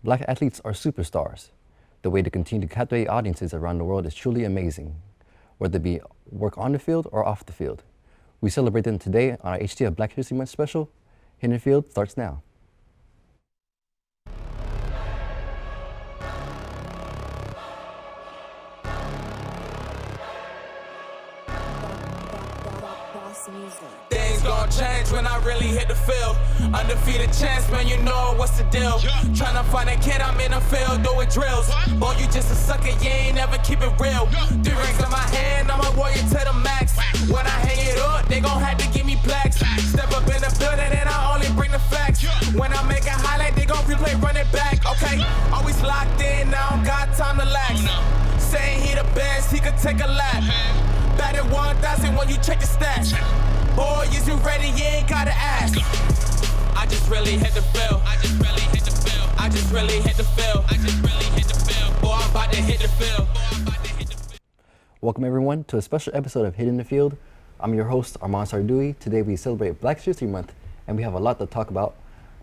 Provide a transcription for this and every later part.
Black athletes are superstars. The way they continue to captivate audiences around the world is truly amazing, whether it be work on the field or off the field. We celebrate them today on our HTF Black History Month special. Hidden Field starts now. Things gon' change when I really hit the field. Undefeated chance, man, you know what's the deal. Tryna find a kid, I'm in the field doing drills. Boy, you just a sucker, you ain't never keep it real. 3 rings in my hand, I'm a warrior to the max. When I hang it up, they gon' have to give me plaques. Step up in the building and I only bring the facts. When I make a highlight, they gon' replay, run it back, okay? Always locked in, I don't got time to lax. Saying he the best, he could take a lap. Batted 1,000 when you check the stats. Boy, is you ready? You ain't gotta ask. I just really hit the field. I just really hit the field. I just really hit the field. I just really hit the field. Boy, I'm about to hit the field. Welcome everyone to a special episode of Hidden in the Field. I'm your host, Armond Sarduy. Today we celebrate Black History Month, and we have a lot to talk about,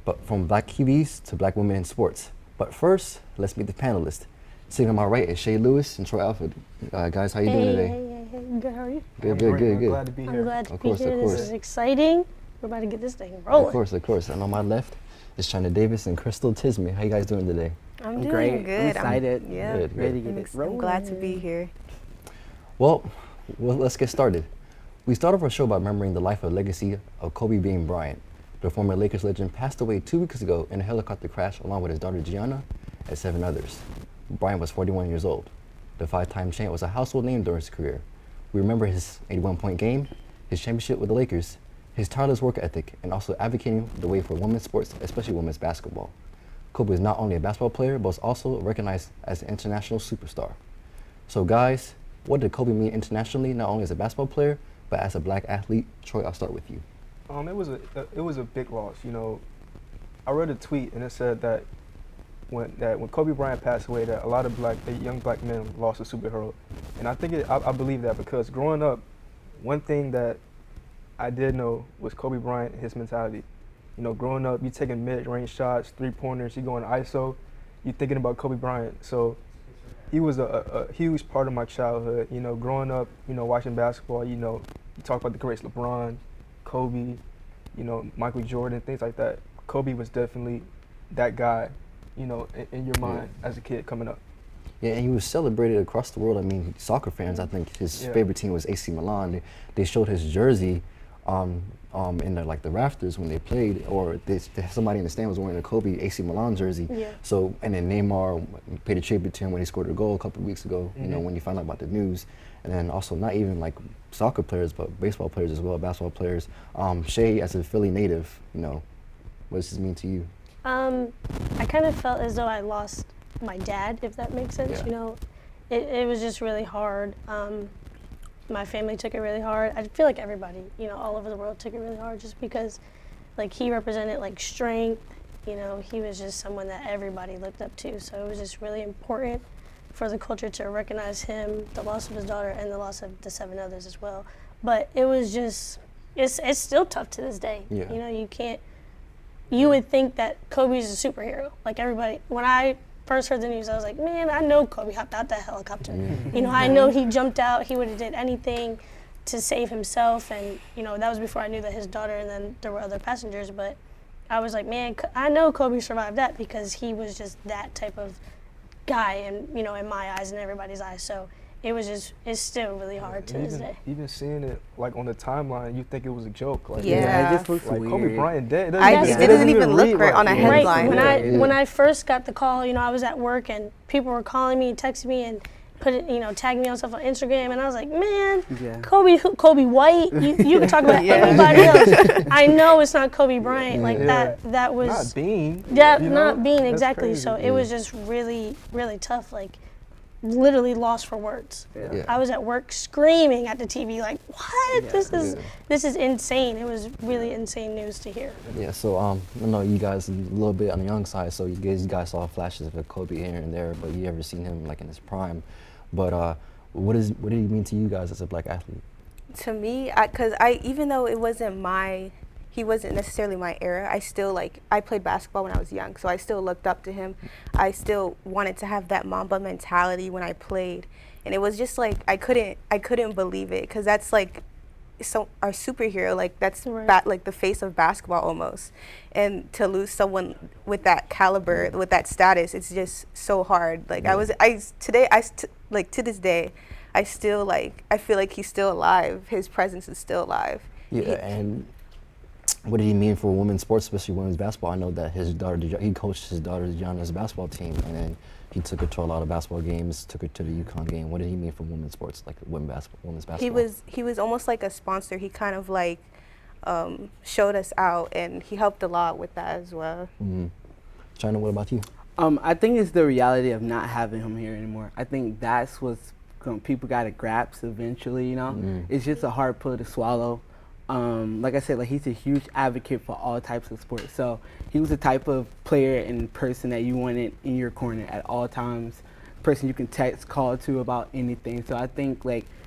but from Black Kiwis to Black women in sports. But first, let's meet the panelists. Sitting on my right is Shay Lewis and Troy Alford. Guys, how you doing today? Hey. Good, how are you? Good. Glad to be here. I'm glad to Of be course, here. of This course. is exciting. We're about to get this thing rolling. Of course. And on my left is China Davis and Crystal Tisme. How you guys doing today? I'm doing Great. good. I'm excited. Good. Ready to get it rolling. I'm glad to be here. Well, let's get started. We start off our show by remembering the life and legacy of Kobe Bean Bryant. The former Lakers legend passed away 2 weeks ago in a helicopter crash along with his daughter Gianna and 7 others. Bryant was 41 years old. The 5-time champ was a household name during his career. We remember his 81-point game, his championship with the Lakers, his tireless work ethic, and also advocating the way for women's sports, especially women's basketball. Kobe is not only a basketball player, but is also recognized as an international superstar. So guys, what did Kobe mean internationally, not only as a basketball player, but as a black athlete? Troy, I'll start with you. It was a big loss. You know, I read a tweet and it said that when Kobe Bryant passed away, that a lot of young black men lost a superhero, and I believe that because growing up, one thing that I did know was Kobe Bryant, his mentality. You know, growing up, you taking mid-range shots, 3-pointers, you going ISO, you thinking about Kobe Bryant. So he was a huge part of my childhood. You know, growing up, you know, watching basketball, you know, you talk about the greats, LeBron, Kobe, you know, Michael Jordan, things like that. Kobe was definitely that guy, you know, in your mind as a kid coming up. Yeah, and he was celebrated across the world. I mean, soccer fans, I think his favorite team was AC Milan. They showed his jersey in the rafters when they played, or somebody in the stand was wearing a Kobe AC Milan jersey. Yeah. So, and then Neymar paid a tribute to him when he scored a goal a couple of weeks ago, you know, when you found out about the news. And then also not even like soccer players, but baseball players as well, basketball players. Shay, as a Philly native, you know, what does this mean to you? I kind of felt as though I lost my dad, if that makes sense. Yeah. You know, it was just really hard. My family took it really hard. I feel like everybody, you know, all over the world took it really hard just because, like, he represented, like, strength. You know, he was just someone that everybody looked up to. So it was just really important for the culture to recognize him, the loss of his daughter, and the loss of the 7 others as well. But it was just, it's still tough to this day. Yeah. You know, you would think that Kobe's a superhero. Like everybody, when I first heard the news, I was like, man, I know Kobe hopped out that helicopter. You know, I know he jumped out, he would have did anything to save himself. And, you know, that was before I knew that his daughter and then there were other passengers. But I was like, man, I know Kobe survived that because he was just that type of guy, and, you know, in my eyes and everybody's eyes. So it's still really hard to this day. Even seeing it like on the timeline, you think it was a joke. Like, Yeah, it just looks like weird. Kobe Bryant dead. It doesn't even look right on a Yeah. headline. Right. When I first got the call, you know, I was at work and people were calling me and texting me and tagging me on stuff on Instagram, and I was like, man, Kobe White, you can talk about anybody else. I know it's not Kobe Bryant. Like that was not Bean. Yeah, you know? not Bean, That's exactly. crazy. So it was just really, really tough. Like, literally lost for words. Yeah. I was at work screaming at the TV like, what? This is insane. It was really insane news to hear. Yeah, so I know you guys a little bit on the young side, so you guys saw flashes of Kobe here and there, but you ever seen him like in his prime. But what did he mean to you guys as a black athlete? To me, because even though it wasn't my he wasn't necessarily my era. I still I played basketball when I was young, so I still looked up to him. I still wanted to have that Mamba mentality when I played, and it was just like I couldn't believe it, because that's like our superhero, like that's Right. like the face of basketball almost, and to lose someone with that caliber, with that status, it's just so hard. Like to this day, I still I feel like he's still alive. His presence is still alive. Yeah, and what did he mean for women's sports, especially women's basketball? I know that he coached his daughter Gianna's basketball team, and then he took her to a lot of basketball games, took her to the UConn game. What did he mean for women's sports, like women's basketball? He was almost like a sponsor. He kind of showed us out, and he helped a lot with that as well. Mm-hmm. China, what about you? I think it's the reality of not having him here anymore. I think that's what's people got to grasp eventually, you know? Mm-hmm. It's just a hard pill to swallow. Like I said, he's a huge advocate for all types of sports. So he was the type of player and person that you wanted in your corner at all times, person you can text, call to about anything. So I think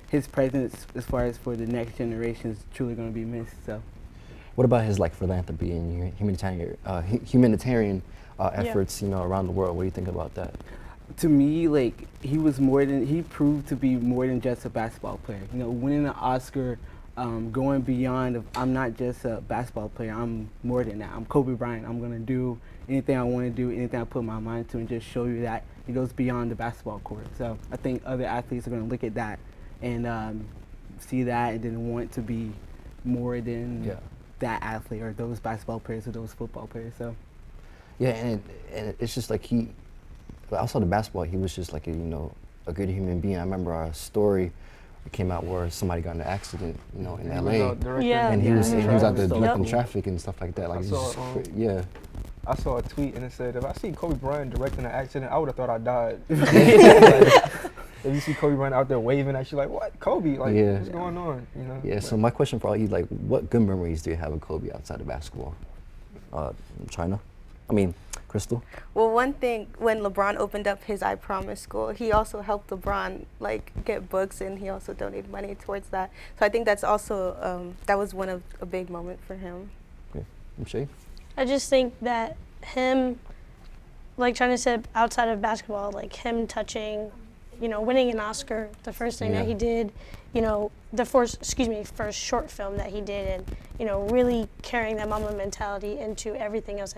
his presence, as far as for the next generation, is truly going to be missed. So, what about his philanthropy and humanitarian efforts, around the world? What do you think about that? To me, he proved to be more than just a basketball player. Winning an Oscar. Going beyond of I'm not just a basketball player, I'm more than that. I'm Kobe Bryant. I'm going to do anything I want to do, anything I put my mind to, and just show you that it goes beyond the basketball court. So I think other athletes are going to look at that and see that and then want to be more than that athlete or those basketball players or those football players. So yeah, and it's just he, outside of basketball, he was just a good human being. I remember a story it came out where somebody got in an accident, in LA, and he was out there directing traffic and stuff like that. I saw a tweet and it said, if I see Kobe Bryant directing an accident, I would have thought I died. If you see Kobe Bryant out there waving at you, what, Kobe? What's going on? Yeah. So my question for all you, what good memories do you have of Kobe outside of basketball? Crystal? Well, one thing, when LeBron opened up his I Promise school, he also helped LeBron get books, and he also donated money towards that. So I think that's also that was a big moment for him. Okay, Shay? I just think that him, China said, outside of basketball, him touching, winning an Oscar, the first thing that he did, the first short film that he did, and really carrying that mama mentality into everything else.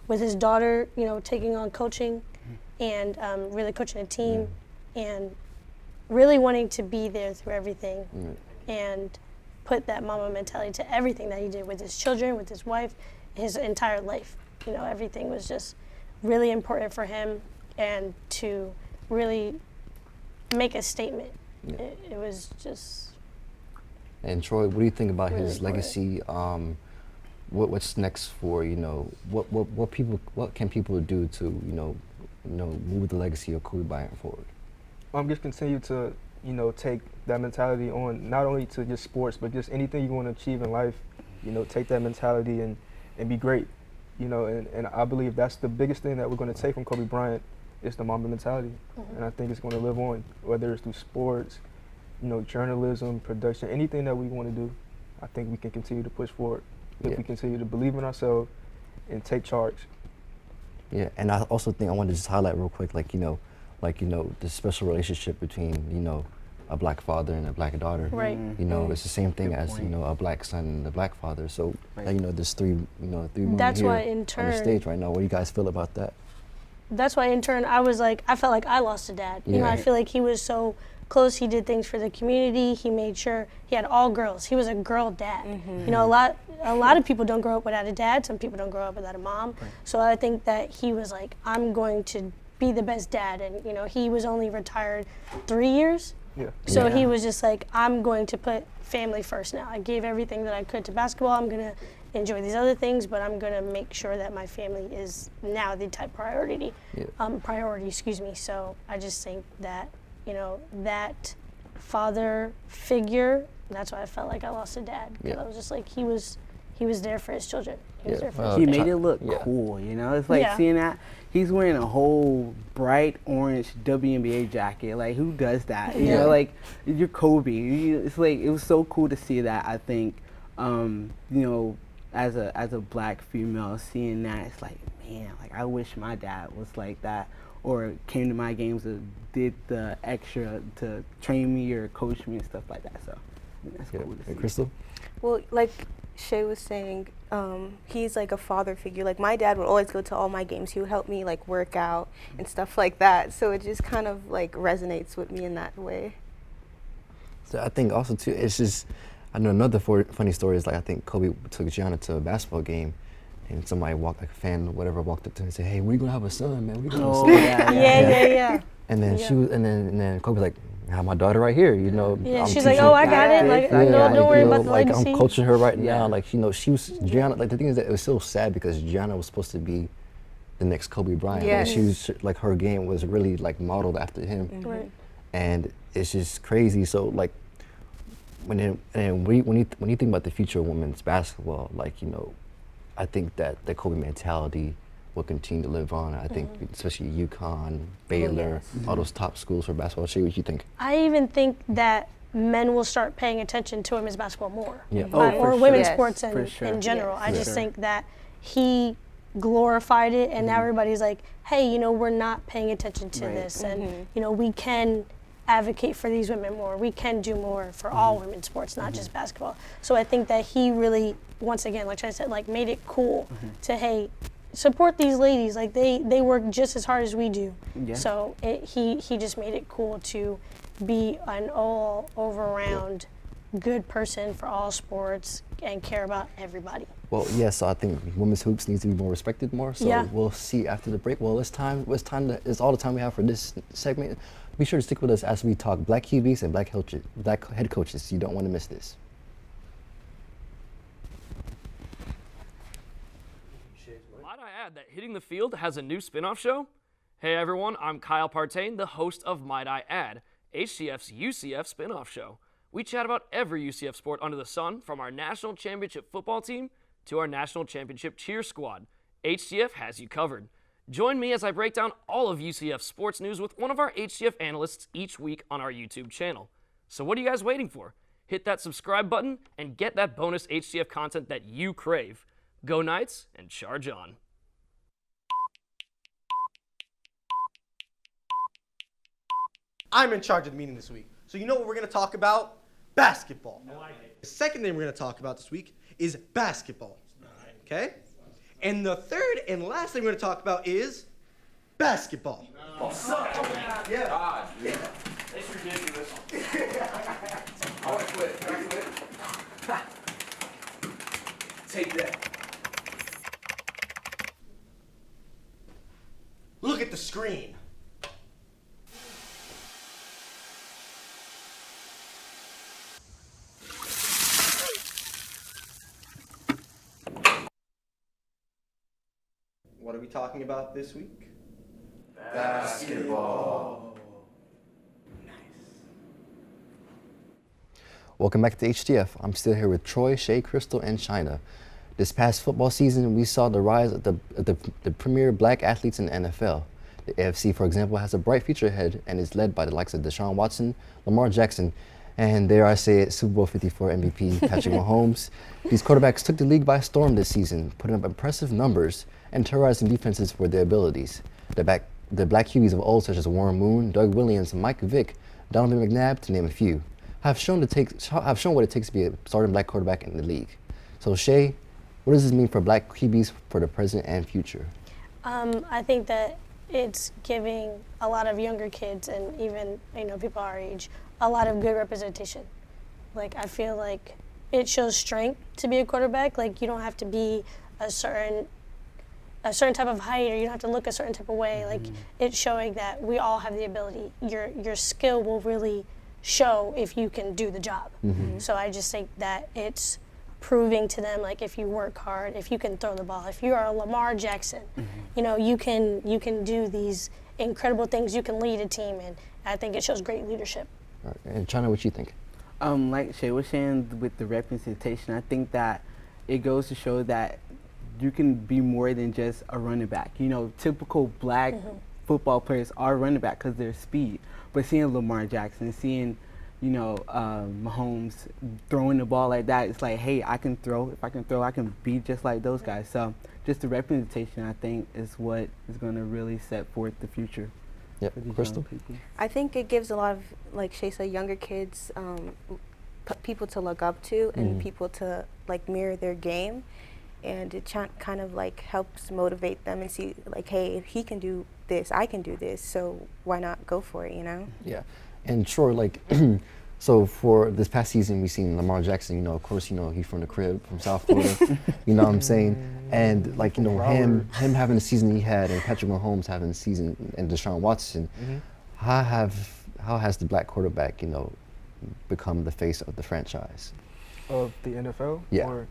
With his daughter, taking on coaching, and really coaching a team, and really wanting to be there through everything, and put that mama mentality to everything that he did with his children, with his wife, his entire life. Everything was just really important for him, and to really make a statement. It was just. And Troy, what do you think about really his legacy? What's next for what can people do to move the legacy of Kobe Bryant forward? Just continue to take that mentality on, not only to just sports, but just anything you want to achieve in life. Take that mentality and be great. And I believe that's the biggest thing that we're going to take from Kobe Bryant is the Mamba mentality, and I think it's going to live on, whether it's through sports, journalism, production, anything that we want to do. I think we can continue to push forward if we continue to believe in ourselves and take charge. Yeah, and I also think I want to just highlight real quick, the special relationship between, a black father and a black daughter. Right. It's the same thing as, a black son and a black father. So, there's three women That's here why in on turn, the stage right now. What do you guys feel about that? That's why in turn I felt like I lost a dad. I feel like he was so close. He did things for the community. He made sure he had all girls. He was a girl dad. A lot of people don't grow up without a dad. Some people don't grow up without a mom. Right. So I think that he was I'm going to be the best dad. And he was only retired 3 years. Yeah. So he was just I'm going to put family first now. I gave everything that I could to basketball. I'm going to enjoy these other things, but I'm going to make sure that my family is now the top priority. So I just think that, that father figure, that's why I felt like I lost a dad. I was just he was there for his children. He made it look cool, It's seeing that. He's wearing a whole bright orange WNBA jacket. Who does that? You're Kobe. It was so cool to see that, I think. as a black female, seeing that, it's like, man, like I wish my dad was like that, or came to my games or did the extra to train me or coach me and stuff like that. So that's cool to see. Crystal? Well, like Shay was saying, he's like a father figure. Like my dad would always go to all my games. He would help me like work out and stuff like that. So it just kind of like resonates with me in that way. So I think also too, it's just, I know another funny story is like I think Kobe took Gianna to a basketball game, and somebody walked, like a fan or whatever, walked up to him and said, "Hey, when you gonna have a son, man? When you gonna have a son?" Yeah. And then she was, and then Kobe was like, "I have my daughter right here, you know." Yeah, I'm she's like, teaching- "Oh, I got it. Like, don't worry about the like legacy." I'm coaching her right Yeah. now. Like, you know, she was Gianna. Like the thing is that it was so sad because Gianna was supposed to be the next Kobe Bryant. Yes. Like, she was like her game was really like modeled after him, Right. and it's just crazy. So like when you think about the future of women's basketball, like, you know, I think that the Kobe mentality will continue to live on. I think especially UConn, Baylor, all those top schools for basketball. Shay, what you think? I even think that men will start paying attention to women's basketball more. Yeah. Oh, for or sure. women's Yes, sports for in sure. general. Yes. I For just sure. think that he glorified it, and now everybody's like, hey, you know, we're not paying attention to Right. this, and you know, we can advocate for these women more. We can do more for all women's sports, not just basketball. So I think that he really, once again, like I said, like made it cool to, hey, support these ladies. Like they work just as hard as we do. Yeah. So he just made it cool to be an all over round good person for all sports and care about everybody. Well, yes, so I think women's hoops needs to be more respected more. So Yeah. we'll see after the break. Well, it's all the time we have for this segment. Be sure to stick with us as we talk black QBs and black head coaches. You don't want to miss this. Might I add that Hitting the Field has a new spin-off show? Hey everyone, I'm Kyle Partain, the host of Might I Add, HTF's UCF spin-off show. We chat about every UCF sport under the sun, from our national championship football team to our national championship cheer squad. HTF has you covered. Join me as I break down all of UCF sports news with one of our HTF analysts each week on our YouTube channel. So what are you guys waiting for? Hit that subscribe button and get that bonus HTF content that you crave. Go Knights and charge on. I'm in charge of the meeting this week. So you know what we're going to talk about? Basketball. The second thing we're going to talk about this week is basketball. Okay? And the third and last thing we're going to talk about is basketball. Take that. Look at the screen. What are we talking about this week? Welcome back to HTF. I'm still here with Troy, Shay, Crystal, and China. This past football season, we saw the rise of the premier black athletes in the NFL. The AFC, for example, has a bright future ahead and is led by the likes of Deshaun Watson, Lamar Jackson, and dare I say it, Super Bowl 54 MVP Patrick Mahomes. These quarterbacks took the league by storm this season, putting up impressive numbers and terrorizing defenses for their abilities. The black QBs of old, such as Warren Moon, Doug Williams, Mike Vick, Donovan McNabb, to name a few, have shown what it takes to be a starting black quarterback in the league. So Shay, what does this mean for black QBs for the present and future? I think that it's giving a lot of younger kids and even people our age a lot of good representation. Like I feel like it shows strength to be a quarterback. Like you don't have to be a certain type of height, or you don't have to look a certain type of way. Like it's showing that we all have the ability. Your skill will really show if you can do the job. So I just think that it's proving to them, like, if you work hard, if you can throw the ball, if you are a Lamar Jackson, you can do these incredible things. You can lead a team, and I think it shows great leadership. All right. And China, what you think? Like Shay was saying with the representation, I think that it goes to show that you can be more than just a running back. Typical black football players are running back because they're speed. But seeing Lamar Jackson, seeing Mahomes throwing the ball like that. It's like, hey, I can throw. If I can throw, I can be just like those guys. So just the representation, I think, is what is going to really set forth the future. Yep. For these Crystal? young people. I think it gives a lot of, like Shay said, younger kids people to look up to and people to like mirror their game, and it kind of like helps motivate them and see like, hey, if he can do this, I can do this, so why not go for it, you know? Yeah. And Troy, like, so for this past season, we've seen Lamar Jackson, of course, he's from the crib, from South Florida, you know what I'm saying? And like, him having the season he had and Patrick Mahomes having the season and Deshaun Watson, how has the black quarterback, become the face of the franchise? Of the NFL? Yeah.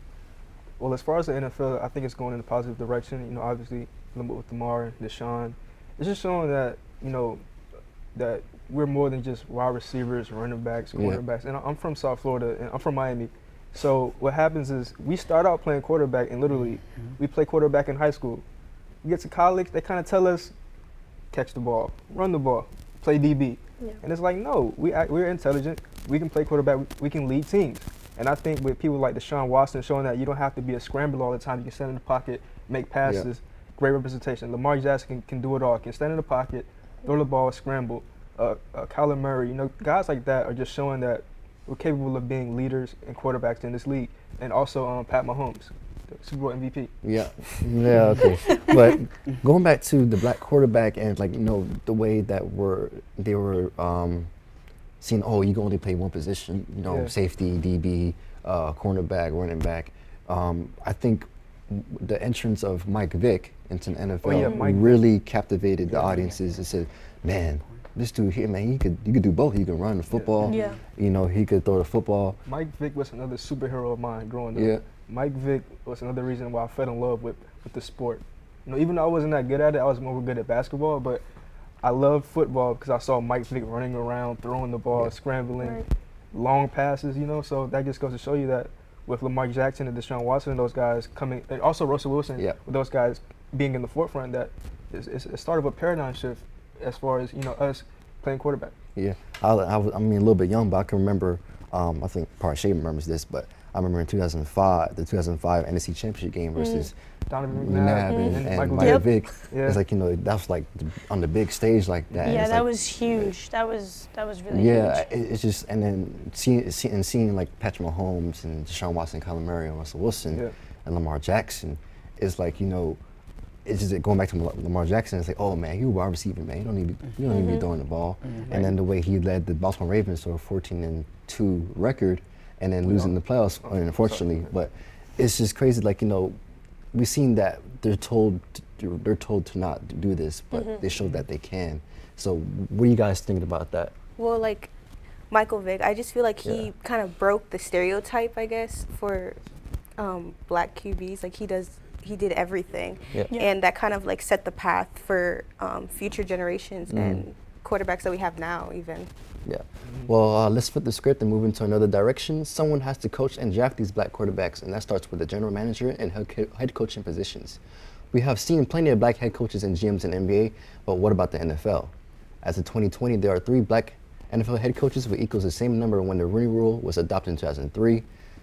Well, as far as the NFL, I think it's going in a positive direction. Obviously, with Lamar, Deshaun, it's just showing that, that we're more than just wide receivers, running backs, quarterbacks. And I'm from South Florida, and I'm from Miami. So what happens is we start out playing quarterback, and literally we play quarterback in high school. We get to college, they kind of tell us, catch the ball, run the ball, play DB. Yeah. And it's like, no, we're intelligent. We can play quarterback. We can lead teams. And I think with people like Deshaun Watson showing that you don't have to be a scrambler all the time. You can stand in the pocket, make passes, great representation. Lamar Jackson can do it all. Can stand in the pocket, throw the ball, scramble. Kyler Murray, guys like that are just showing that we're capable of being leaders and quarterbacks in this league. And also Pat Mahomes, the Super Bowl MVP. Yeah, okay. But going back to the black quarterback and the way that they were seeing, you can only play one position, safety, DB, cornerback, running back. I think the entrance of Mike Vick into the NFL really captivated the audiences and said, man, this dude here, man, he could do both. He could run the football. Yeah. He could throw the football. Mike Vick was another superhero of mine growing up. Yeah. Mike Vick was another reason why I fell in love with the sport. Even though I wasn't that good at it, I was more good at basketball, but I loved football because I saw Mike Vick running around, throwing the ball, scrambling, long passes, so that just goes to show you that with Lamar Jackson and Deshaun Watson and those guys coming, and also Russell Wilson, with those guys being in the forefront, that it's a start of a paradigm shift as far as, us playing quarterback. Yeah, I mean, a little bit young, but I can remember, I think probably Shay remembers this, but I remember in 2005, the 2005 NFC Championship game versus Donovan McNabb and Michael Mike Vick. Yeah. It's like, that was like on the big stage like that. Yeah, it's that like, was huge. That was really yeah, huge. it's just, and then seeing like Patrick Mahomes and Deshaun Watson, Kyler Murray, and Russell Wilson, and Lamar Jackson, it's like, it's just going back to Lamar Jackson. It's like, oh man, you a wide receiver, man. You don't need to be throwing the ball. And then the way he led the Baltimore Ravens to a 14-2 record, and then losing the playoffs, unfortunately. But it's just crazy. Like, we've seen that they're told to not do this, but they showed that they can. So what are you guys thinking about that? Well, like Michael Vick, I just feel like he kind of broke the stereotype, I guess, for black QBs. Like he did everything, and that kind of like set the path for future generations and quarterbacks that we have now, even. Yeah. Well, let's flip the script and move into another direction. Someone has to coach and draft these black quarterbacks, and that starts with the general manager and head coaching positions. We have seen plenty of black head coaches and GMs in NBA, but what about the NFL? As of 2020, there are 3 black NFL head coaches, which equals the same number when the Rooney Rule was adopted in 2003.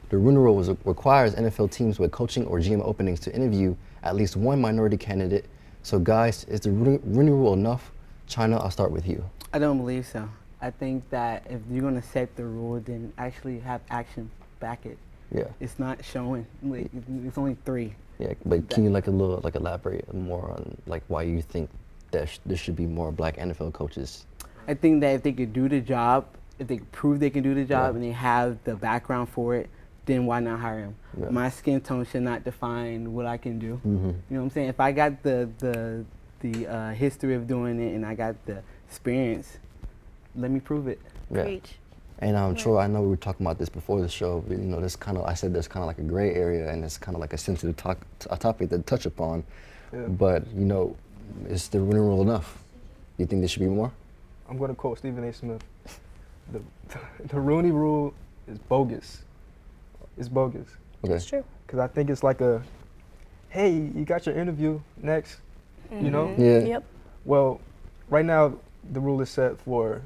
The Rooney Rule requires NFL teams with coaching or GM openings to interview at least one minority candidate. So guys, is the Rooney Rule enough? China, I'll start with you. I don't believe so. I think that if you're going to set the rule, then actually have action back it. Yeah. It's not showing. Like, it's only 3. Yeah, but can you elaborate more on why you think that there should be more black NFL coaches? I think that if they could do the job, if they prove they can do the job and they have the background for it, then why not hire them? Yeah. My skin tone should not define what I can do. You know what I'm saying? If I got the history of doing it and I got the experience, let me prove it. Yeah. Preach. And Troy, I know we were talking about this before the show, but this I said there's kind of like a gray area and it's kind of like a sensitive topic to touch upon. Yeah. But is the Rooney Rule enough? You think there should be more? I'm going to quote Stephen A. Smith. The Rooney Rule is bogus. It's bogus. Okay. That's true. Because I think it's like hey, you got your interview, next, Yeah. Yep. Well, right now the rule is set for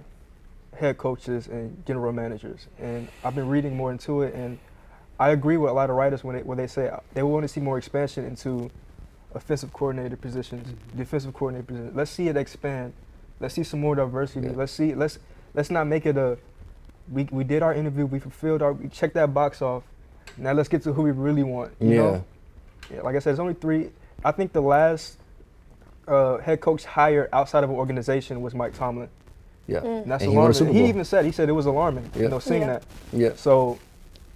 head coaches and general managers. And I've been reading more into it, and I agree with a lot of writers when they say they want to see more expansion into offensive coordinator positions, defensive coordinator positions. Let's see it expand. Let's see some more diversity. Yeah. Let's not make it a we did our interview, we checked that box off. Now let's get to who we really want. You know? Yeah, like I said, there's only 3. I think the last head coach hired outside of an organization was Mike Tomlin. Yeah. And that's And he won a alarming. Super He Bowl. even said it was alarming, seeing that. Yeah. So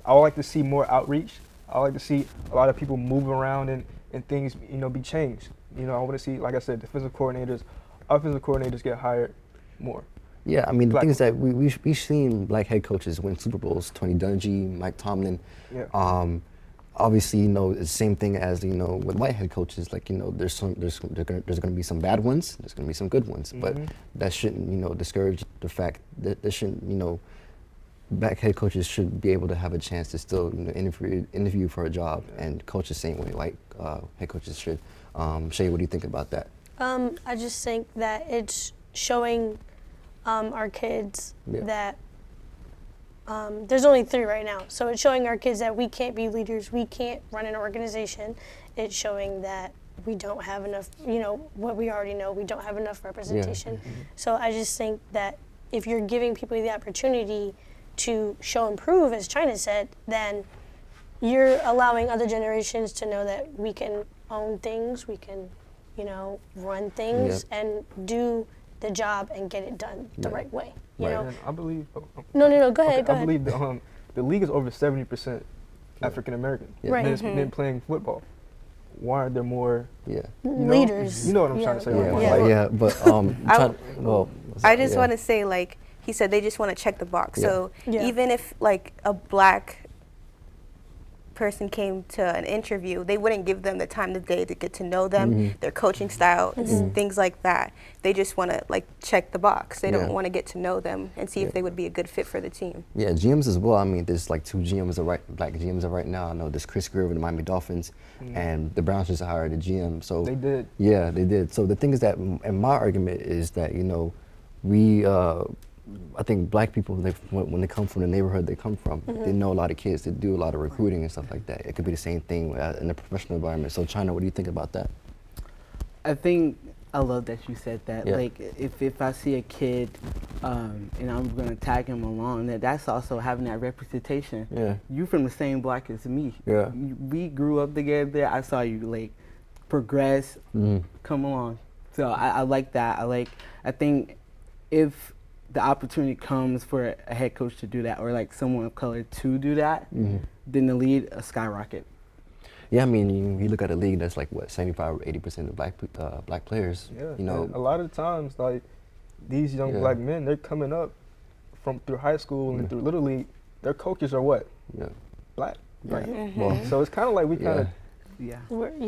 I would like to see more outreach. I would like to see a lot of people move around and things, be changed. I want to see, like I said, defensive coordinators, offensive coordinators get hired more. Yeah, I mean, the thing is that we've seen black head coaches win Super Bowls, Tony Dungy, Mike Tomlin. Yeah. Obviously, it's the same thing as, with white head coaches. Like, there's going to be some bad ones, there's going to be some good ones. But that shouldn't, discourage the fact that there shouldn't, black head coaches should be able to have a chance to still, interview for a job and coach the same way white head coaches should. Shay, what do you think about that? I just think that it's showing our kids that there's only 3 right now. So it's showing our kids that we can't be leaders, we can't run an organization. It's showing that we don't have enough, what we already know, we don't have enough representation. So I just think that if you're giving people the opportunity to show and prove, as China said, then you're allowing other generations to know that we can own things, we can, run things and do the job and get it done the right way. You know? And I believe. No. Go ahead. I believe the league is over 70% African American. Right. Men playing football. Why aren't there more? Leaders. You know what I'm trying to say. I just want to say, like he said, they just want to check the box. So even if like a black person came to an interview, they wouldn't give them the time of day to get to know them, their coaching style, things like that. They just want to like check the box. They don't want to get to know them and see if they would be a good fit for the team. Yeah, GMs as well. I mean, there's like 2 black GMs right now. I know there's Chris Greer with the Miami Dolphins, and the Browns just hired a GM. So they did. Yeah, they did. So the thing is that, and my argument is that I think black people, when they come from the neighborhood they come from, they know a lot of kids. They do a lot of recruiting and stuff like that. It could be the same thing in the professional environment. So, China, what do you think about that? I think I love that you said that. Yeah. Like, if I see a kid and I'm gonna tag him along, that's also having that representation. Yeah. You from the same block as me. Yeah. We grew up together. I saw you like progress, come along. So I like that. I think if the opportunity comes for a head coach to do that, or like someone of color to do that, then the lead skyrocket. Yeah, I mean, you look at a league that's like, what, 75 or 80% of black players. Yeah, a lot of times, like, these young black men, they're coming up through high school and through Little League, their coaches are what? Black. Right? Well, so it's kind of like we kind of... Yeah, but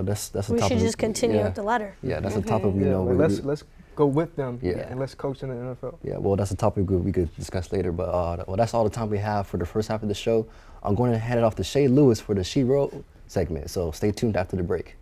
that's a we topic. should just continue up the ladder. Yeah, that's a topic let's go with them and let's coach in the NFL. Yeah, well, that's a topic we could discuss later. But that's all the time we have for the first half of the show. I'm going to hand it off to Shay Lewis for the She Wrote segment. So stay tuned after the break.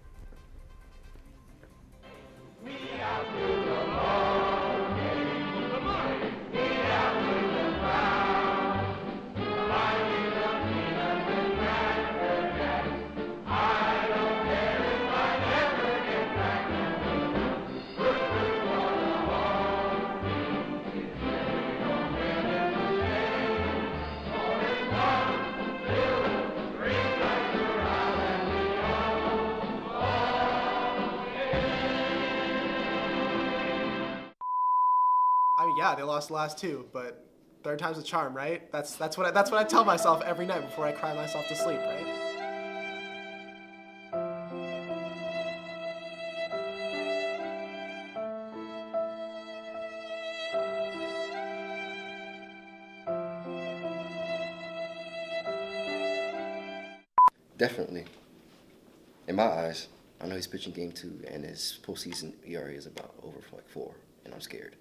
I mean, yeah, they lost the last 2, but third time's a charm, right? That's what I tell myself every night before I cry myself to sleep, right? Definitely. In my eyes, I know he's pitching game 2, and his postseason ERA is about over 4, and I'm scared.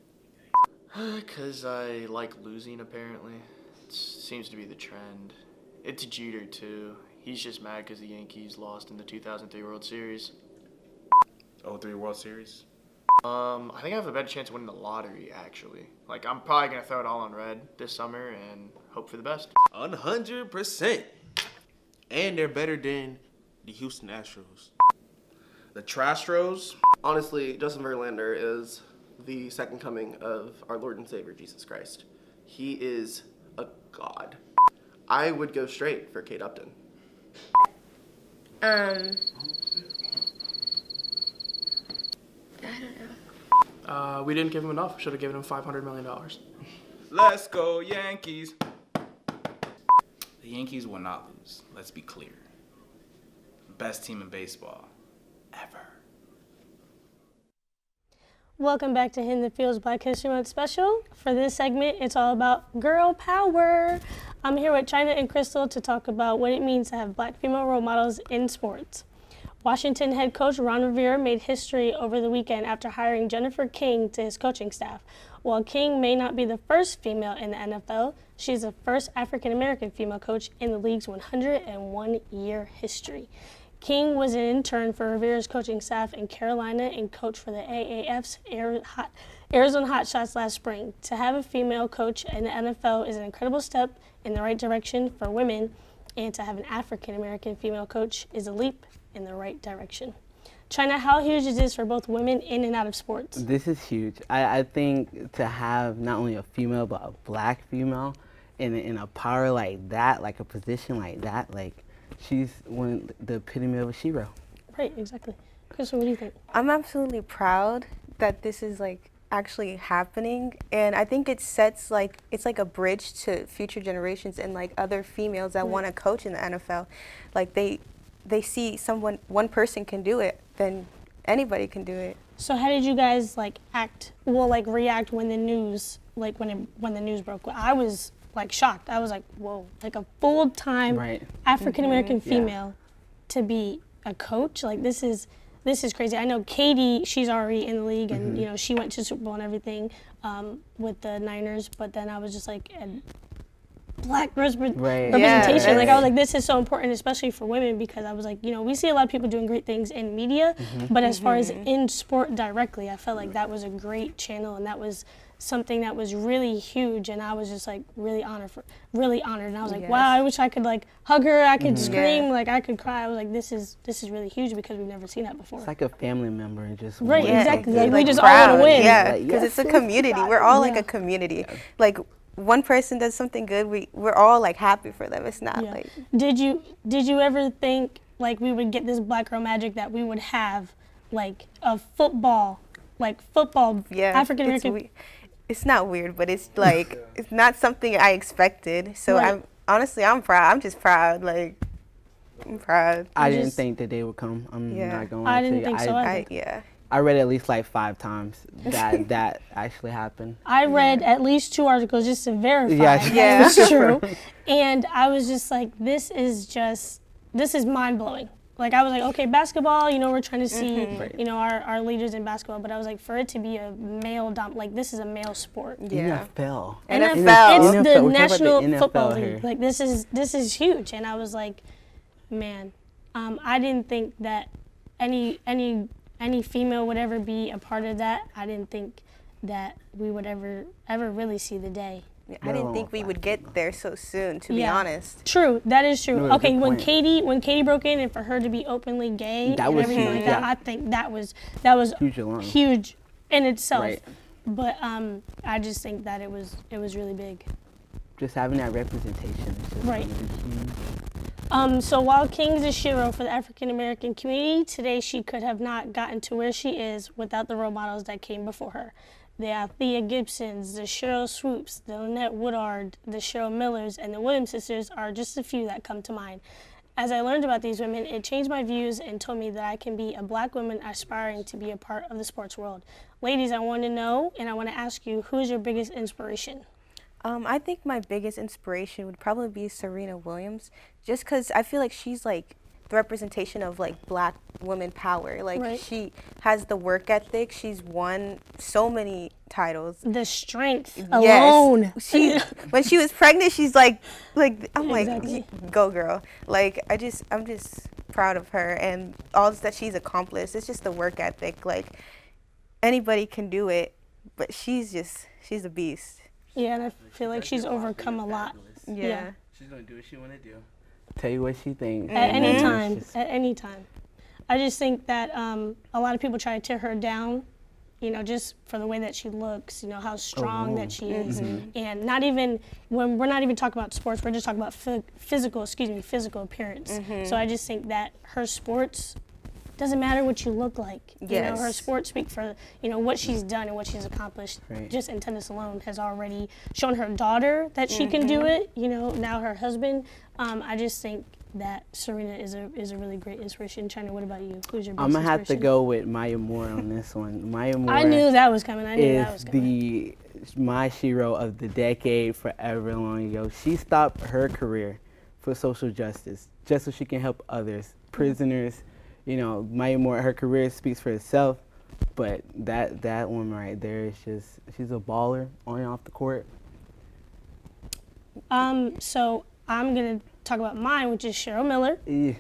Because I like losing, apparently. It seems to be the trend. It's Jeter, too. He's just mad because the Yankees lost in the 2003 World Series. 03 World Series? I think I have a better chance of winning the lottery, actually. Like, I'm probably going to throw it all on red this summer and hope for the best. 100%. And they're better than the Houston Astros. The Trastros, honestly, Justin Verlander is the second coming of our Lord and Savior, Jesus Christ. He is a god. I would go straight for Kate Upton. I don't know. We didn't give him enough. Should have given him $500 million. Let's go, Yankees. The Yankees will not lose. Let's be clear. Best team in baseball ever. Welcome back to Hidden the Fields Black History Month special. For this segment, it's all about girl power. I'm here with China and Crystal to talk about what it means to have black female role models in sports. Washington head coach Ron Rivera made history over the weekend after hiring Jennifer King to his coaching staff. While King may not be the first female in the NFL, she's the first African-American female coach in the league's 101-year history. King was an intern for Rivera's coaching staff in Carolina and coached for the AAF's Arizona Hotshots last spring. To have a female coach in the NFL is an incredible step in the right direction for women, and to have an African-American female coach is a leap in the right direction. China, how huge is this for both women in and out of sports? This is huge. I think to have not only a female, but a black female in a power like that, like a position like that, like she's the epitome of a hero. Right, exactly. Crystal, what do you think? I'm absolutely proud that this is like actually happening, and I think it sets like it's like a bridge to future generations and like other females that want to coach in the NFL. Like they see one person can do it, then anybody can do it. So how did you guys react when the news when the news broke? I was like shocked. I was like, whoa, like a full-time African American female to be a coach. Like this is crazy. I know Katie, she's already in the league, and you know she went to Super Bowl and everything with the Niners. But then I was just like, black representation. Yeah, like I was like, this is so important, especially for women, because I was like, you know, we see a lot of people doing great things in media, but as far as in sport directly, I felt like that was a great channel, and that was something that was really huge, and I was just like really honored, and I was like, wow, I wish I could like hug her, I could scream, like I could cry. I was like, this is really huge because we've never seen that before. It's like a family member and just exactly. Like we just all want to win. Yeah, because it's a community. We're all like a community. Like one person does something good, we're all like happy for them. It's not like. Did you ever think like we would get this black girl magic, that we would have like a football African American? It's not weird, but it's like it's not something I expected. So I'm proud. I'm just proud. Like I'm proud. I didn't think the day would come. I'm not going to. I didn't think so either. I read at least like 5 times that actually happened. I read at least 2 articles just to verify that it was true. And I was just like, this is mind-blowing. Like, I was like, okay, basketball, you know, we're trying to see, you know, our leaders in basketball. But I was like, for it to be a like, this is a male sport. Yeah. NFL. It's the National Football League. Like, this is huge. And I was like, man, I didn't think that any female would ever be a part of that. I didn't think that we would ever really see the day. I didn't think we would get there so soon, to be honest. True, that is true. Okay, when Katie broke in, and for her to be openly gay and everything like that, I think that was huge in itself. Right. But I just think that it was really big. Just having that representation. Right. So while King's a hero for the African American community, today she could have not gotten to where she is without the role models that came before her. The Althea Gibsons, the Cheryl Swoops, the Lynette Woodard, the Cheryl Millers, and the Williams sisters are just a few that come to mind. As I learned about these women, it changed my views and told me that I can be a black woman aspiring to be a part of the sports world. Ladies, I want to know, and I want to ask you, who is your biggest inspiration? I think my biggest inspiration would probably be Serena Williams, just because I feel like she's like the representation of like black woman power. Like she has the work ethic. She's won so many titles. The strength alone. When she was pregnant, she's like I'm like, go girl. Like I'm just proud of her and all that she's accomplished. It's just the work ethic. Like anybody can do it, but she's a beast. Yeah, and I feel like she's overcome a lot. Yeah. She's gonna do what she wanna do. Tell you what she thinks. At any time. At any time. I just think that a lot of people try to tear her down, you know, just for the way that she looks, you know, how strong that she is. And not even, when we're not even talking about sports, we're just talking about physical appearance. So I just think that her sports, doesn't matter what you look like. You know, her sports speak for, you know, what she's done and what she's accomplished. Just in tennis alone has already shown her daughter that she can do it, you know, now her husband. I just think that Serena is a really great inspiration. China, what about you? Who's your best I'm gonna have to inspiration? go with Maya Moore on this one. Maya Moore. I knew that was coming. My hero of the decade forever long ago. She stopped her career for social justice, just so she can help others, prisoners. You know, Maya Moore, her career speaks for itself, but that one right there is just, she's a baller on and off the court. So I'm gonna talk about mine, which is Cheryl Miller. Yeah.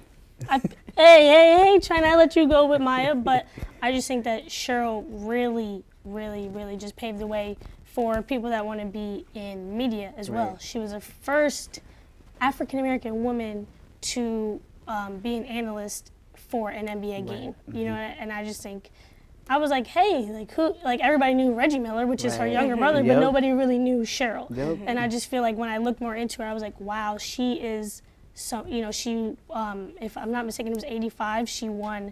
Hey, China, I let you go with Maya, but I just think that Cheryl really just paved the way for people that want to be in media as well. She was the first African-American woman to be an analyst for an NBA game, you know, and I just think, I was like, hey, like who, like everybody knew Reggie Miller, which is her younger brother, but nobody really knew Cheryl. And I just feel like when I looked more into her, I was like, wow, she is so, you know, she, if I'm not mistaken, it was 85, she won,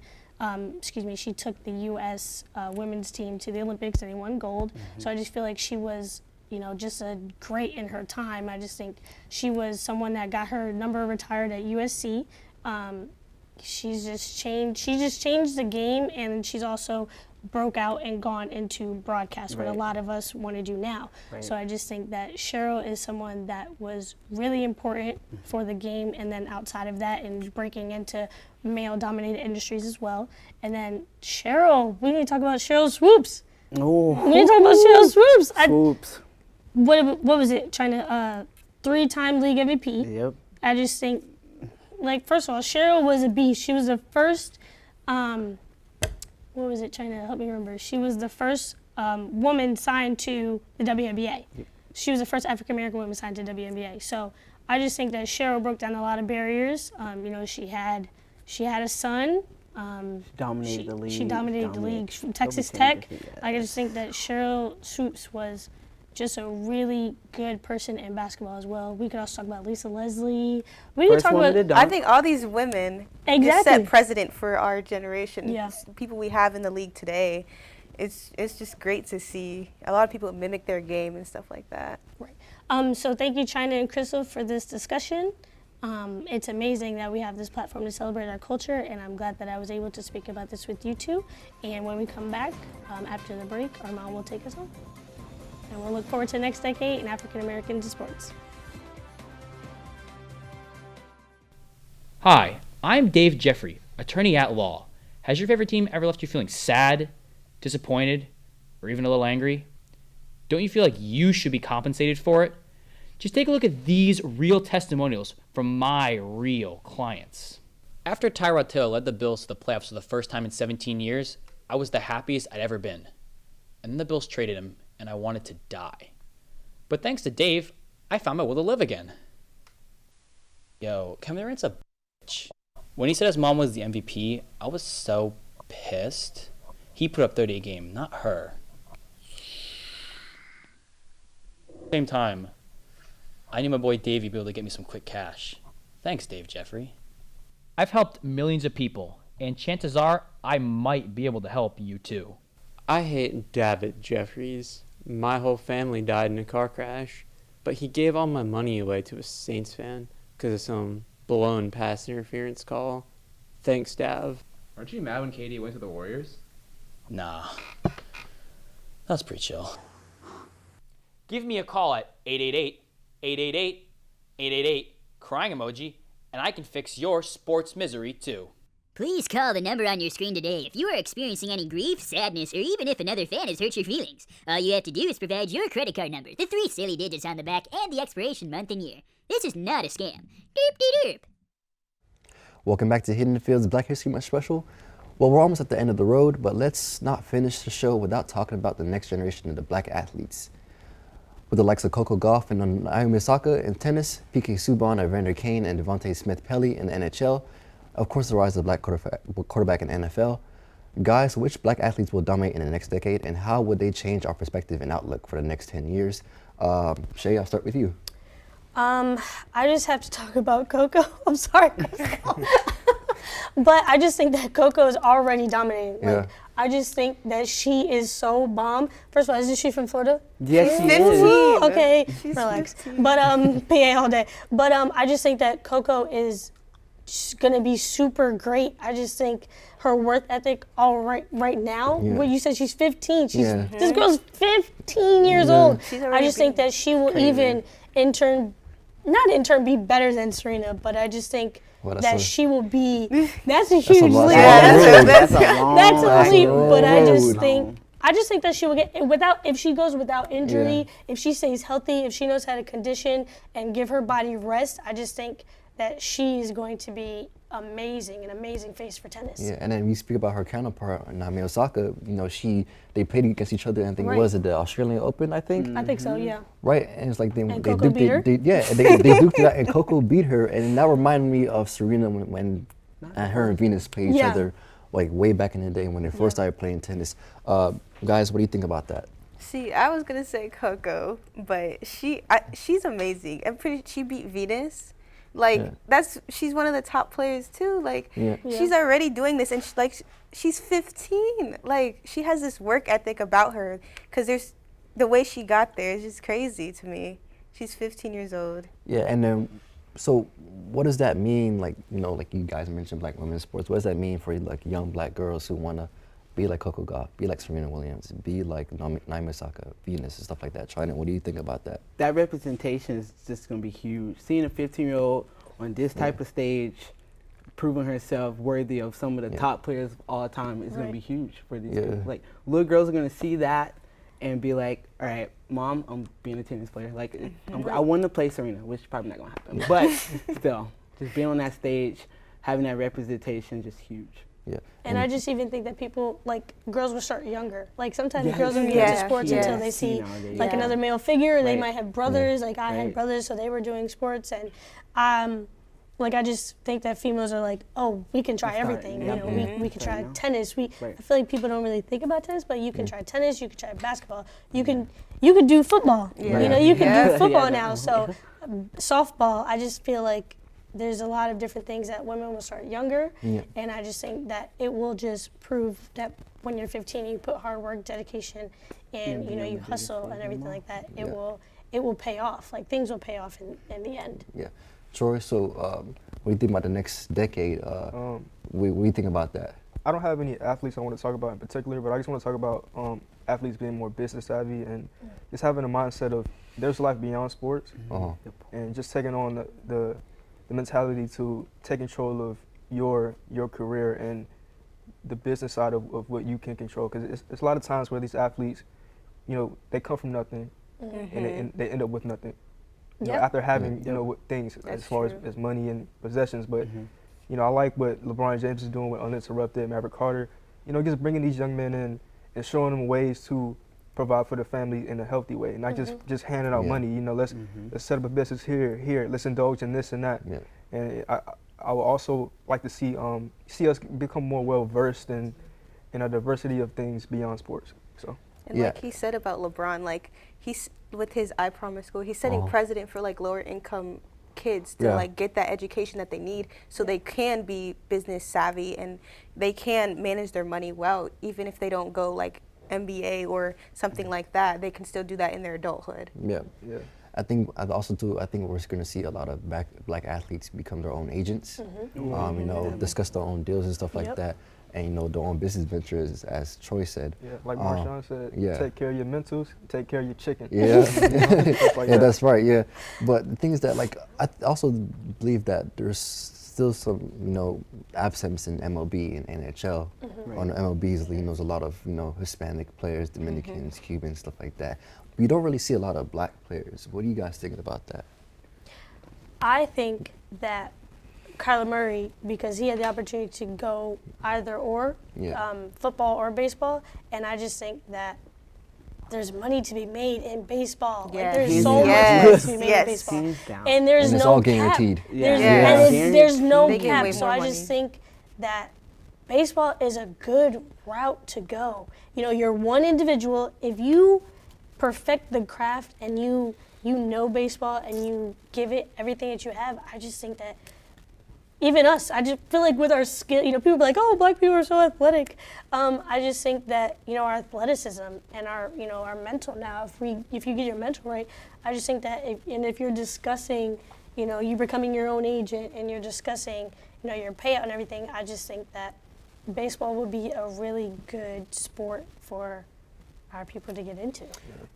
she took the U.S. Women's team to the Olympics and they won gold. So I just feel like she was, you know, just a great in her time. I just think she was someone that got her number retired at USC. She just changed the game, and she's also broke out and gone into broadcast, what a lot of us want to do now. So I just think that Cheryl is someone that was really important for the game, and then outside of that, and breaking into male-dominated industries as well. And then Cheryl, we need to talk about Cheryl Swoops. Oh. We need to talk about Cheryl Swoops. Swoops. What was it? China, 3-time league MVP. Yep. I just think, like, first of all, Cheryl was a beast. She was the first, what was it, China, help me remember. She was the first woman signed to the WNBA. She was the first African-American woman signed to WNBA. So I just think that Cheryl broke down a lot of barriers. You know, she had a son. She dominated the league. She dominated the league from Texas Tech. I just think that Cheryl Swoops was just a really good person in basketball as well. We could also talk about Lisa Leslie. We could talk about. I think all these women just set precedent for our generation. People we have in the league today. It's just great to see a lot of people mimic their game and stuff like that. Right. So thank you, China and Crystal, for this discussion. It's amazing that we have this platform to celebrate our culture, and I'm glad that I was able to speak about this with you two. And when we come back after the break, Armond will take us home. And we'll look forward to the next decade in African American sports. Hi, I'm Dave Jeffrey, attorney at law. Has your favorite team ever left you feeling sad, disappointed, or even a little angry? Don't you feel like you should be compensated for it? Just take a look at these real testimonials from my real clients. After Tyrod Taylor led the Bills to the playoffs for the first time in 17 years, I was the happiest I'd ever been. And then the Bills traded him, and I wanted to die. But thanks to Dave, I found my will to live again. Yo, Kevin Durant's a bitch. When he said his mom was the MVP, I was so pissed. He put up 30 a game, not her. Same time, I knew my boy Davey would be able to get me some quick cash. Thanks, Dave Jeffrey. I've helped millions of people, and chances are I might be able to help you too. I hate David Jeffries. My whole family died in a car crash, but he gave all my money away to a Saints fan because of some blown pass interference call. Thanks, Dav. Aren't you mad when KD went to the Warriors? Nah, that's pretty chill. Give me a call at 888-888-888, crying emoji, and I can fix your sports misery too. Please call the number on your screen today if you are experiencing any grief, sadness, or even if another fan has hurt your feelings. All you have to do is provide your credit card number, the 3 silly digits on the back, and the expiration month and year. This is not a scam. Derp de derp. Welcome back to Hidden Fields Black History Month special. Well, we're almost at the end of the road, but let's not finish the show without talking about the next generation of the black athletes. With the likes of Coco Gauff and Naomi Osaka in tennis, PK Subban, Evander Kane, and Devontae Smith-Pelly in the NHL, of course the rise of the black quarterback in NFL. Guys, which black athletes will dominate in the next decade, and how would they change our perspective and outlook for the next 10 years? Shay, I'll start with you. I just have to talk about Coco. I'm sorry, Crystal. But I just think that Coco is already dominating. Yeah. Like, I just think that she is so bomb. First of all, isn't she from Florida? Yes, she is. 15. Okay, She's relax. 15. But PA all day. But I just think that Coco is gonna be super great. I just think her work ethic right now. Yeah. Well, you said she's 15. Yeah. This girl's 15 years old. She's I already just think beaten. that she will even be better than Serena, but I just think Well, that's that a- she will be. That's a huge long- leap. that's a That's a leap. But I just road. think that she will get if she goes without injury, if she stays healthy, if she knows how to condition and give her body rest. I just think that she is going to be an amazing face for tennis. Yeah, and then we speak about her counterpart, Naomi Osaka. You know, they played against each other. I think Right. was it the Australian Open? I think. I think so. Yeah. Right, and it's like they Coco duked beat her? they duked it out, and Coco beat her, and that reminded me of Serena when her and Venus played each Yeah. other, like way back in the day when they first started playing tennis. Guys, what do you think about that? See, I was gonna say Coco, but she's amazing. She beat Venus. Like she's one of the top players too. Like she's already doing this, and she's 15. Like she has this work ethic about her, because the way she got there is just crazy to me. She's 15 years old. Yeah, and then so what does that mean? Like like you guys mentioned, black women's sports. What does that mean for like young black girls who want to be like Coco Gauff, be like Serena Williams, be like Naomi Osaka, Venus, and stuff like that? China, what do you think about that? That representation is just going to be huge. Seeing a 15-year-old on this type of stage, proving herself worthy of some of the top players of all time is going to be huge for these people. Like, little girls are going to see that and be like, all right, Mom, I'm being a tennis player. Like, I want to play Serena, which is probably not going to happen. But still, just being on that stage, having that representation, just huge. Yeah. And I just even think that people, like, girls will start younger. Like, sometimes girls don't get into sports until they see, like, another male figure. They might have brothers. Like, I had brothers, so they were doing sports. And, like, I just think that females are like, oh, we can try everything. You know, we can try tennis. I feel like people don't really think about tennis, but you can try tennis. You can try basketball. You can do football. You know, you can do football now. So, softball, I just feel like there's a lot of different things that women will start younger, and I just think that it will just prove that when you're 15, you put hard work, dedication, and you hustle and everything like that. It will pay off. Like, things will pay off in the end. Yeah, Troy. So, what do you think about the next decade? What do you think about that? I don't have any athletes I want to talk about in particular, but I just want to talk about athletes being more business savvy and just having a mindset of there's life beyond sports, and just taking on the mentality to take control of your career and the business side of what you can control. Because it's a lot of times where these athletes, they come from nothing and they end up with nothing. After having things as far as money and possessions. But I like what LeBron James is doing with Uninterrupted, Maverick Carter. Just bringing these young men in and showing them ways to provide for the family in a healthy way, not just handing out money. Let's set up a business here. Let's indulge in this and that. And I would also like to see us become more well versed in a diversity of things beyond sports. So. And like he said about LeBron, like he's with his I Promise School, he's setting precedent for like lower income kids to like get that education that they need, so they can be business savvy and they can manage their money well, even if they don't go like MBA or something like that. They can still do that in their adulthood. Yeah. I think we're going to see a lot of black athletes become their own agents. Discuss their own deals and stuff like that, and their own business ventures, as Troy said. Yeah, like Marshawn said, take care of your mentals, take care of your chicken. Yeah, that's right. Yeah, but the thing is that I also believe that there's still some absence in MLB and NHL. On the MLBs, there's a lot of Hispanic players, Dominicans, Cubans, stuff like that. You don't really see a lot of black players. What do you guys think about that? I think that Kyler Murray because he had the opportunity to go either or, football or baseball, and I just think that there's money to be made in baseball. Yes. Like, there's so much money to be made in baseball. And there's it's no all cap. guaranteed. There's no They get cap. way So more I money. just think that baseball is a good route to go. You know, you're one individual. If you perfect the craft and you know baseball and you give it everything that you have, I just think that even us, I just feel like with our skill, you know, people be like, oh, black people are so athletic. I just think that, you know, our athleticism and our, you know, our mental now, if you get your mental right, I just think that if you're discussing, you know, you becoming your own agent and you're discussing, you know, your payout and everything, I just think that baseball would be a really good sport for our people to get into.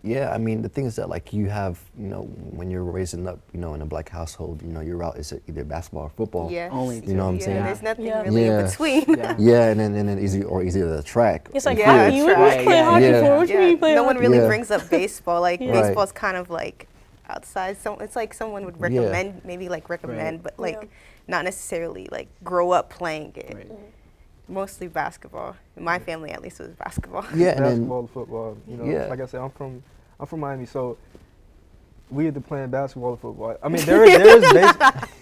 Yeah, I mean, the thing is that, like, you have, you know, when you're raising up, you know, in a black household, you know, your route is either basketball or football. Yeah. Only you know what I'm saying? There's nothing really in between. And then either the track. It's like hockey. What do you play hockey for? What do you mean you play No hockey? one really brings up baseball. Like, Right. baseball's kind of like outside. So it's like someone would recommend, maybe like recommend, but like not necessarily like grow up playing it. Right. Mostly basketball. In my family, at least, it was basketball. Yeah, and basketball, football. You know, like I said, I'm from Miami, so we either playing basketball or football. I mean,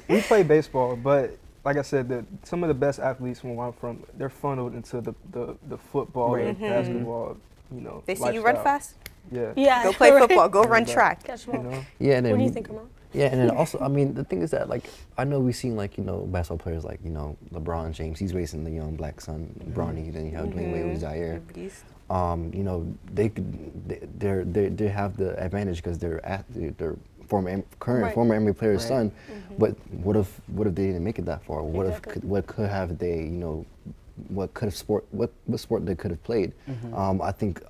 we play baseball, but like I said, some of the best athletes from where I'm from, they're funneled into the football and basketball. You know, They see you run fast. Yeah. Go play football. Go run track. You know? Yeah, and then What do you think, Armond? Yeah, and then also, I mean, the thing is that, like, I know we've seen, like, you know, basketball players like, you know, LeBron James. He's raising the young black son, Bronny. Then you have Dwayne Wade with Zaire. You know, they have the advantage because they're former NBA player's son. But what if they didn't make it that far? What could sport they could have played? I think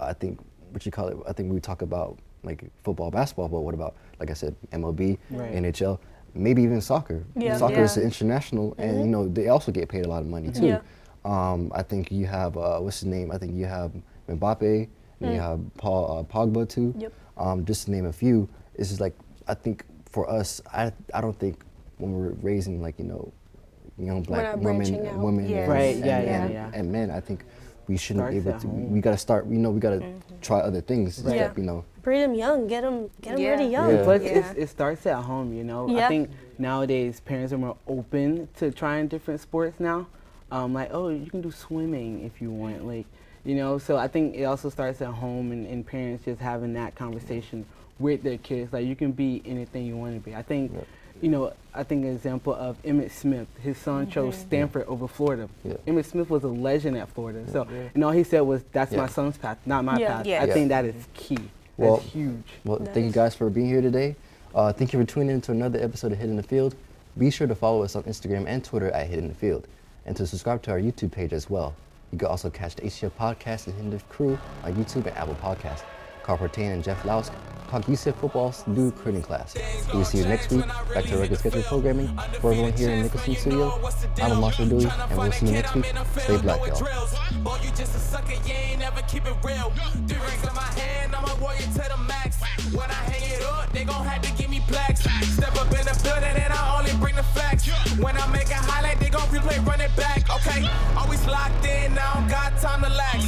what you call it. I think we talk about like football, basketball, but what about, like I said, MLB, NHL, maybe even soccer? Soccer is international, and you know they also get paid a lot of money too. I think you have what's his name? I think you have Mbappe, and you have Pogba too. Just to name a few. It's just like, I think for us, I don't think when we're raising, like, you know, young black women and men, I think we shouldn't be able to. We gotta start. You know, we gotta try other things. You know, breed them young. Get them really young. But it starts at home. You know, I think nowadays parents are more open to trying different sports now. Like, oh, you can do swimming if you want. Like, you know, so I think it also starts at home and parents just having that conversation with their kids. Like, you can be anything you want to be. I think. You know, I think an example of Emmitt Smith, his son chose Stanford over Florida. Emmitt Smith was a legend at Florida. So, and all he said was, that's my son's path, not my path. I think that is key. That's huge. Well, thank you guys for being here today. Thank you for tuning in to another episode of Hit in the Field. Be sure to follow us on Instagram and Twitter at Hit in the Field, and to subscribe to our YouTube page as well. You can also catch the HTF podcast and Hit in the Crew on YouTube and Apple Podcasts. Carl Pertain and Jeff Lausk talk UCF football's new recruiting class. We'll see you next week. Back to regular scheduled programming. For everyone here in Nicholson Studio, I'm Armond Sarduy, and we'll see you next week. Stay black, y'all. Boy, you just a sucker, you ain't never keep it real. 3 rings in my hand, I'm a warrior to the max. When I hang it up, they gon' have to give me plaques. Step up in the building and I only bring the facts. When I make a highlight, they gon' replay, run it back. Okay, always locked in, now I don't got time to lax.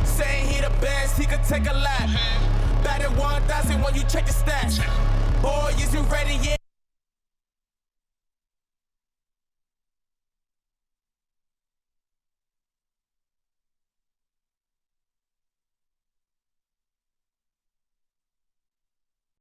Saying he the best, he could take a lap. Batted 1,000 when you check the stats. Boy, is you ready? Yeah.